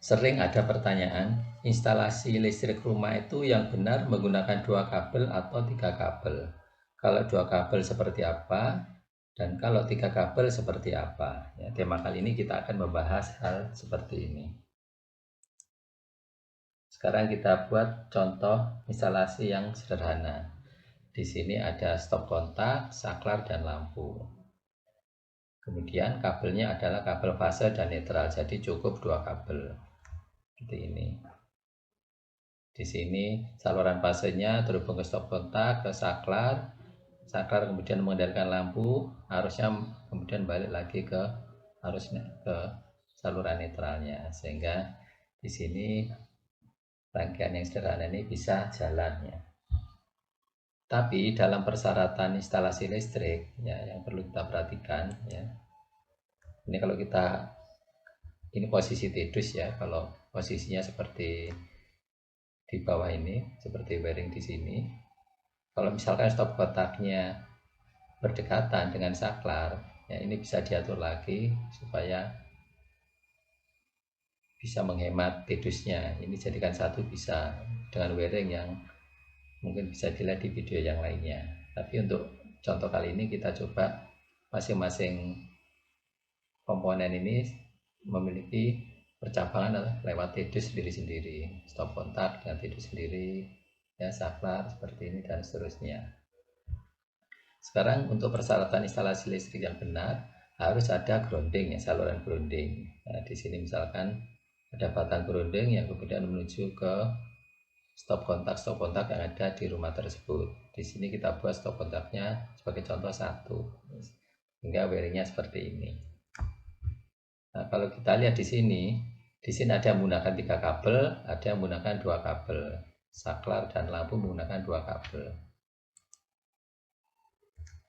Sering ada pertanyaan, instalasi listrik rumah itu yang benar menggunakan 2 kabel atau 3 kabel? Kalau 2 kabel seperti apa? Dan kalau 3 kabel seperti apa? Ya, tema kali ini kita akan membahas hal seperti ini. Sekarang kita buat contoh instalasi yang sederhana. Di sini ada stop kontak, saklar, dan lampu. Kemudian kabelnya adalah kabel fase dan netral, jadi cukup 2 kabel. Seperti ini. Di sini saluran fasenya terhubung ke stop kontak, ke saklar. Saklar kemudian mengendalikan lampu, arusnya kemudian balik lagi ke arusnya ke saluran netralnya, sehingga di sini rangkaian yang sederhana ini bisa jalannya. Tapi dalam persyaratan instalasi listrik ya, yang perlu kita perhatikan ya. Ini kalau kita ini posisi TEDUS ya, kalau posisinya seperti di bawah ini, seperti wiring di sini. Kalau misalkan stop kontaknya berdekatan dengan saklar, ya ini bisa diatur lagi supaya bisa menghemat TEDUSnya. Ini jadikan satu bisa dengan wiring yang mungkin bisa dilihat di video yang lainnya. Tapi untuk contoh kali ini kita coba masing-masing komponen ini memiliki percabangan lewat TEDUS sendiri-sendiri, stop kontak dengan TEDUS sendiri, ya saklar seperti ini dan seterusnya. Sekarang untuk persyaratan instalasi listrik yang benar harus ada grounding ya, saluran grounding. Nah, di sini misalkan ada batang grounding yang kemudian menuju ke stop kontak yang ada di rumah tersebut. Di sini kita buat stop kontaknya sebagai contoh 1, hingga wiringnya seperti ini. Nah, kalau kita lihat di sini ada yang menggunakan 3 kabel, ada yang menggunakan 2 kabel. Saklar dan lampu menggunakan 2 kabel.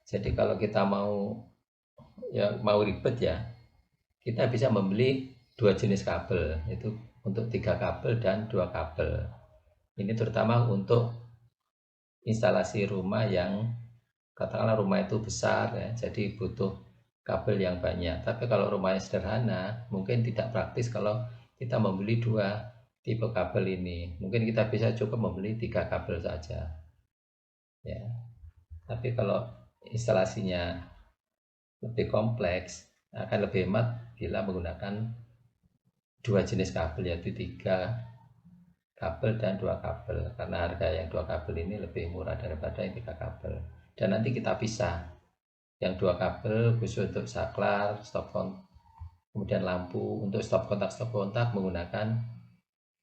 Jadi kalau kita mau ribet ya, kita bisa membeli 2 jenis kabel, itu untuk 3 kabel dan 2 kabel. Ini terutama untuk instalasi rumah yang katakanlah rumah itu besar ya, jadi butuh kabel yang banyak. Tapi kalau rumahnya sederhana, mungkin tidak praktis kalau kita membeli 2 tipe kabel ini. Mungkin kita bisa cukup membeli 3 kabel saja. Ya. Tapi kalau instalasinya lebih kompleks, akan lebih hemat bila menggunakan 2 jenis kabel, yaitu 3 kabel dan 2 kabel, karena harga yang 2 kabel ini lebih murah daripada yang 3 kabel. Dan nanti kita pisah, yang 2 kabel khusus untuk saklar, stop kontak, kemudian lampu. Untuk stop kontak menggunakan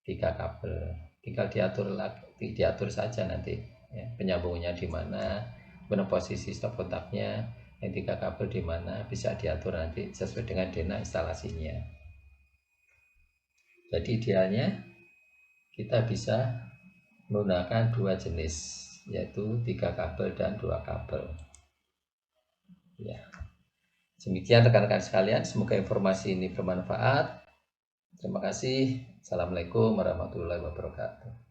3 kabel, tinggal diatur saja nanti ya, penyambungannya di mana, benar posisi stop kontaknya, yang 3 kabel di mana, bisa diatur nanti sesuai dengan denah instalasinya. Jadi idealnya kita bisa menggunakan 2 jenis, yaitu 3 kabel dan 2 kabel ya. Demikian rekan-rekan sekalian, semoga informasi ini bermanfaat. Terima kasih. Assalamualaikum warahmatullahi wabarakatuh.